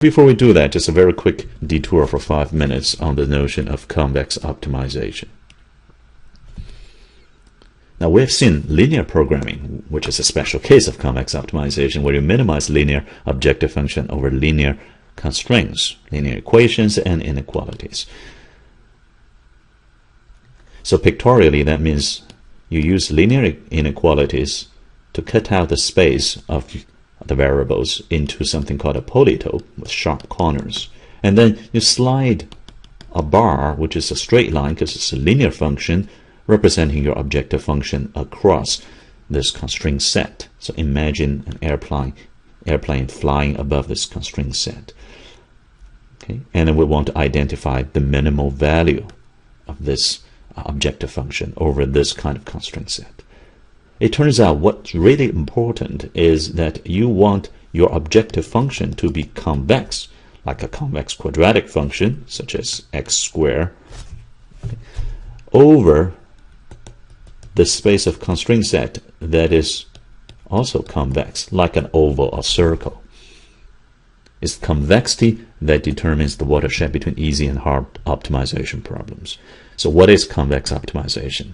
Before we do that, just a very quick detour for 5 minutes on the notion of convex optimization. Now, we have seen linear programming, which is a special case of convex optimization, where you minimize linear objective function over linear constraints, linear equations, and inequalities. So pictorially, that means you use linear inequalities to cut out the space of the variables into something called a polytope with sharp corners. And then you slide a bar, which is a straight line because it's a linear function, representing your objective function across this constraint set. So imagine an airplane flying above this constraint set. Okay? And then we want to identify the minimal value of this objective function over this kind of constraint set. It turns out what's really important is that you want your objective function to be convex, like a convex quadratic function, such as x squared, over the space of constraint set that is also convex, like an oval or circle. It's convexity that determines the watershed between easy and hard optimization problems. So what is convex optimization?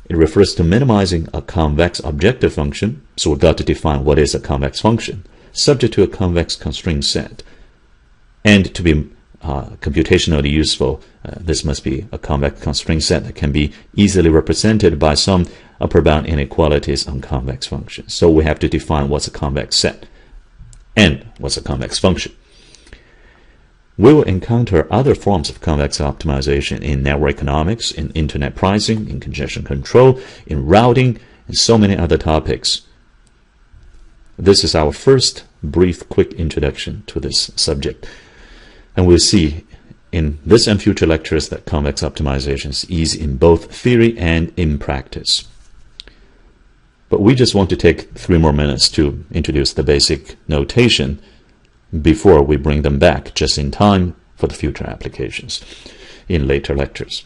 It refers to minimizing a convex objective function, so we've got to define what is a convex function, subject to a convex constraint set. And to be computationally useful, this must be a convex constraint set that can be easily represented by some upper bound inequalities on convex functions. So we have to define what's a convex set and what's a convex function. We will encounter other forms of convex optimization in network economics, in internet pricing, in congestion control, in routing, and so many other topics. This is our first brief, quick introduction to this subject. And we'll see in this and future lectures that convex optimization is easy in both theory and in practice. But we just want to take 3 more minutes to introduce the basic notation before we bring them back just in time for the future applications in later lectures.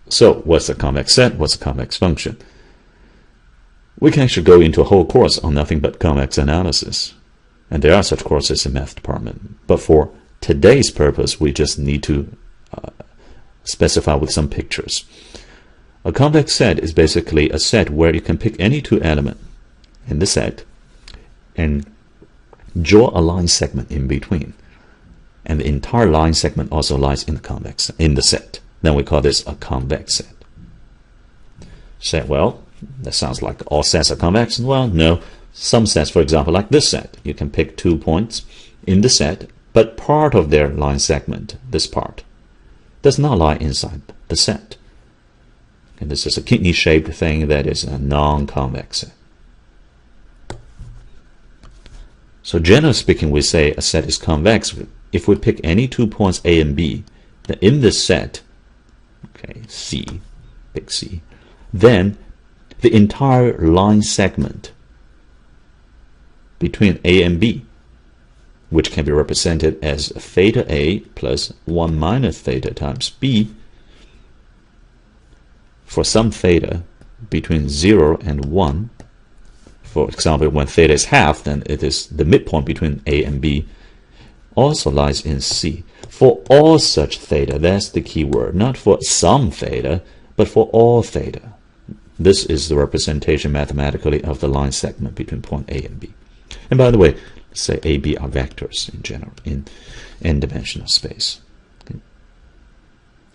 So what's a convex set? What's a convex function? We can actually go into a whole course on nothing but convex analysis. And there are such courses in math department. But for today's purpose, we just need to specify with some pictures. A convex set is basically a set where you can pick any 2 elements in the set and draw a line segment in between, and the entire line segment also lies in the set. Then we call this a convex set. Say, well, that sounds like all sets are convex. Well, no. Some sets, for example, like this set, you can pick 2 points in the set, but part of their line segment, this part, does not lie inside the set. And this is a kidney-shaped thing that is a non-convex set. So generally speaking, we say a set is convex if we pick any 2 points A and B, then in this set, okay, C, pick C, then the entire line segment between A and B, which can be represented as theta A plus 1 minus theta times B, for some theta between 0 and 1, for example, when theta is half, then it is the midpoint between A and B, also lies in C. For all such theta, that's the key word, not for some theta, but for all theta. This is the representation mathematically of the line segment between point A and B. And by the way, let's say A, B are vectors in general in n-dimensional space. Okay.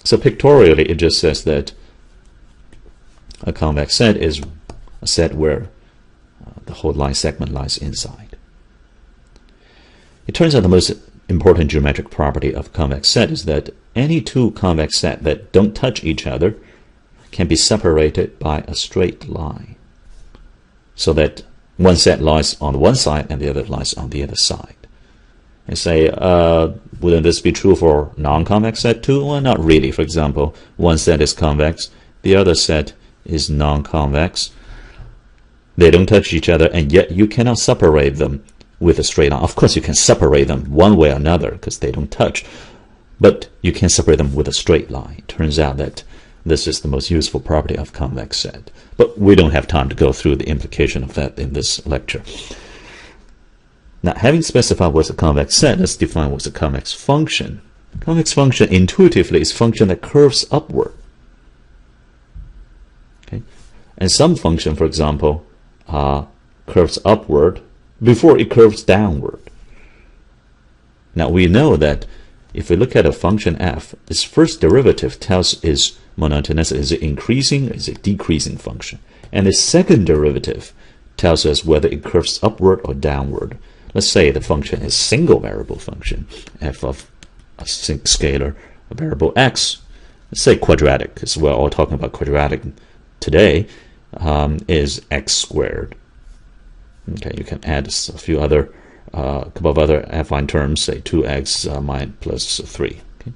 So pictorially, it just says that a convex set is a set where the whole line segment lies inside. It turns out the most important geometric property of a convex set is that any 2 convex sets that don't touch each other can be separated by a straight line, so that one set lies on one side and the other lies on the other side. And say, wouldn't this be true for non-convex set too? Well, not really. For example, one set is convex, the other set is non-convex. They don't touch each other, and yet you cannot separate them with a straight line. Of course, you can separate them one way or another because they don't touch, but you can separate them with a straight line. It turns out that this is the most useful property of convex set. But we don't have time to go through the implication of that in this lecture. Now, having specified what's a convex set, let's define what's a convex function. Convex function intuitively is a function that curves upward. Okay? And some function, for example, curves upward before it curves downward. Now, we know that if we look at a function f, its first derivative tells its monotonous, is it increasing, is it decreasing function? And the second derivative tells us whether it curves upward or downward. Let's say the function is single variable function, f of a scalar variable x. Let's say quadratic, because we're all talking about quadratic today, is x squared. Okay, you can add a few other, couple of other affine terms, say 2x minus plus 3. Okay?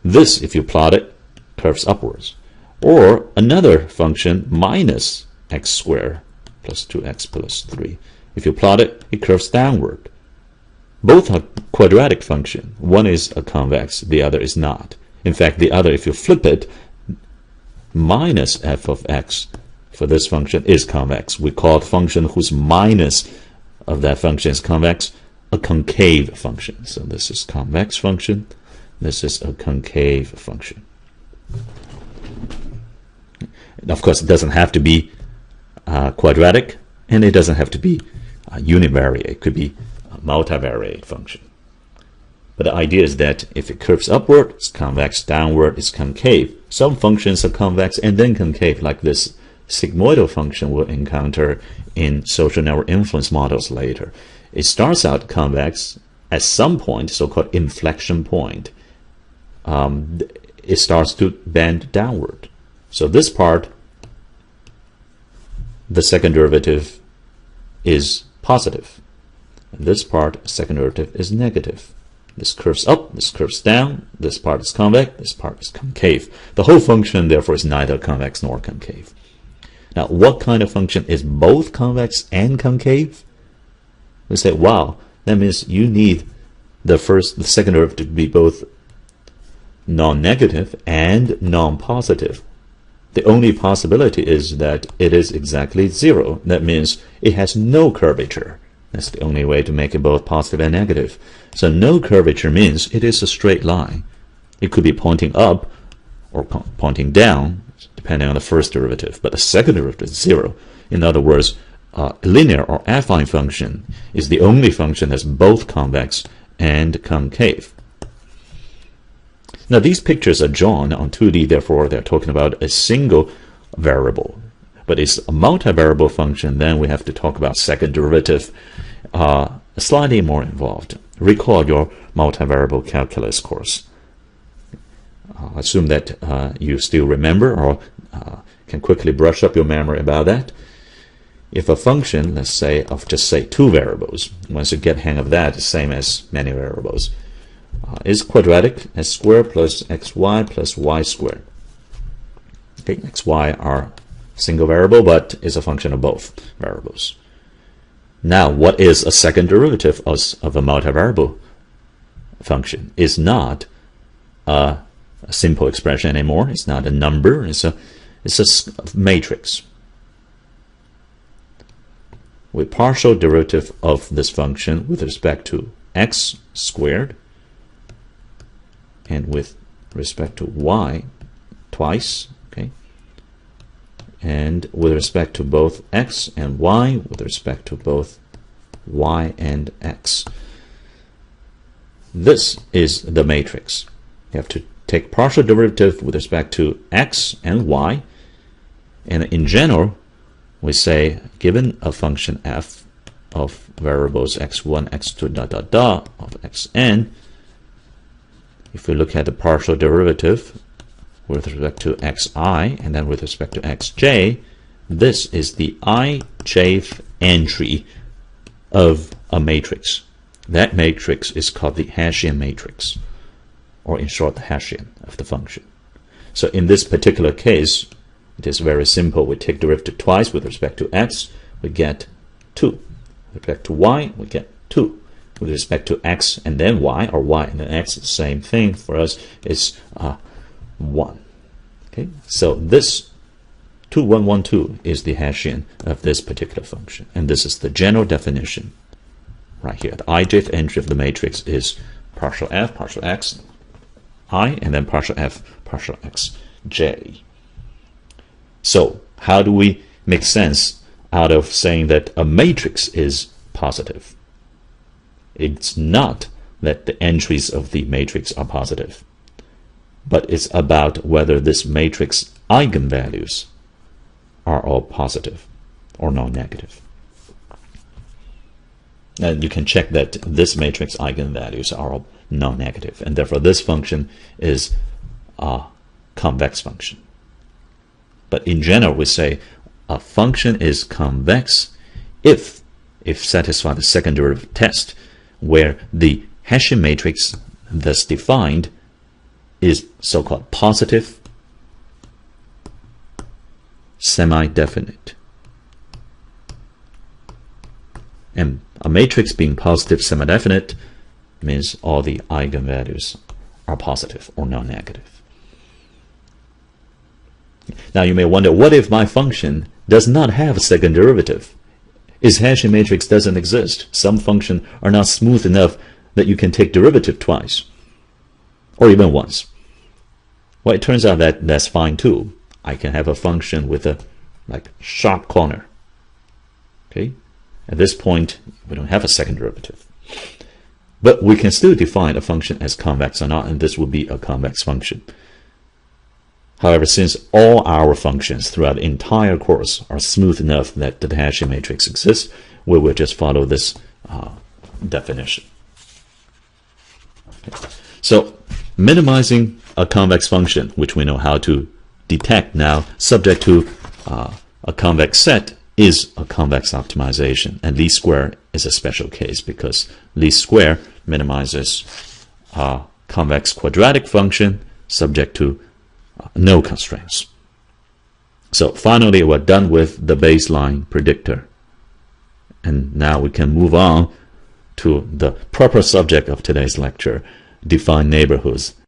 This, if you plot it, curves upwards. Or another function minus x squared plus 2x plus 3. If you plot it, it curves downward. Both are quadratic function. One is a convex, the other is not. In fact, the other, if you flip it, minus f of x for this function is convex. We call the function whose minus of that function is convex a concave function. So this is convex function. This is a concave function. And of course, it doesn't have to be quadratic, and it doesn't have to be univariate. It could be a multivariate function. But the idea is that if it curves upward, it's convex, downward, it's concave. Some functions are convex and then concave, like this sigmoidal function we'll encounter in social network influence models later. It starts out convex. At some point, so-called inflection point, it starts to bend downward. So this part, the second derivative is positive. And this part, second derivative, is negative. This curves up, this curves down, this part is convex, this part is concave. The whole function, therefore, is neither convex nor concave. Now, what kind of function is both convex and concave? We say, wow, that means you need the second derivative to be both non-negative and non-positive. The only possibility is that it is exactly 0. That means it has no curvature. That's the only way to make it both positive and negative. So no curvature means it is a straight line. It could be pointing up or pointing down, depending on the first derivative, but the second derivative is 0. In other words, a linear or affine function is the only function that's both convex and concave. Now, these pictures are drawn on 2D, therefore they're talking about a single variable. But it's a multivariable function, then we have to talk about second derivative, slightly more involved. Recall your multivariable calculus course. Assume that you still remember or can quickly brush up your memory about that. If a function, let's say, of just say 2 variables, once you get hang of that, it's the same as many variables, is quadratic, x squared plus xy plus y squared. Okay, xy are single variable, but is a function of both variables. Now, what is a second derivative of a multivariable function? It's not a simple expression anymore. It's not a number. It's a matrix. With partial derivative of this function with respect to x squared and with respect to y twice, okay, and with respect to both x and y, with respect to both y and x. This is the matrix. You have to take partial derivative with respect to x and y, and in general, we say, given a function f of variables x1, x2, dot, dot, dot, of xn, if we look at the partial derivative with respect to xi and then with respect to xj, this is the ijth entry of a matrix. That matrix is called the Hessian matrix, or in short, the Hessian of the function. So in this particular case, it is very simple. We take derivative twice with respect to x, we get 2. With respect to y, we get 2. With respect to x and then y, or y and then x, the same thing for us is 1. Okay, so this 2, 1, 1, 2 is the Hessian of this particular function, and this is the general definition right here. The ijth entry of the matrix is partial f, partial x, I, and then partial f, partial x, j. So how do we make sense out of saying that a matrix is positive? It's not that the entries of the matrix are positive, but it's about whether this matrix eigenvalues are all positive or non-negative. And you can check that this matrix eigenvalues are all non-negative, and therefore this function is a convex function. But in general, we say a function is convex if satisfy the second derivative test, where the Hessian matrix thus defined is so-called positive, semi-definite. And a matrix being positive, semi-definite means all the eigenvalues are positive or non-negative. Now you may wonder, what if my function does not have a second derivative? Its Hessian matrix doesn't exist. Some functions are not smooth enough that you can take derivative twice or even once. Well, it turns out that that's fine too. I can have a function with a sharp corner. Okay? At this point, we don't have a second derivative. But we can still define a function as convex or not, and this will be a convex function. However, since all our functions throughout the entire course are smooth enough that the Hessian matrix exists, we will just follow this definition. Okay. So, minimizing a convex function, which we know how to detect now, subject to a convex set, is a convex optimization, and least square is a special case because least square minimizes a convex quadratic function subject to no constraints. So finally, we're done with the baseline predictor, and now we can move on to the proper subject of today's lecture, define neighborhoods.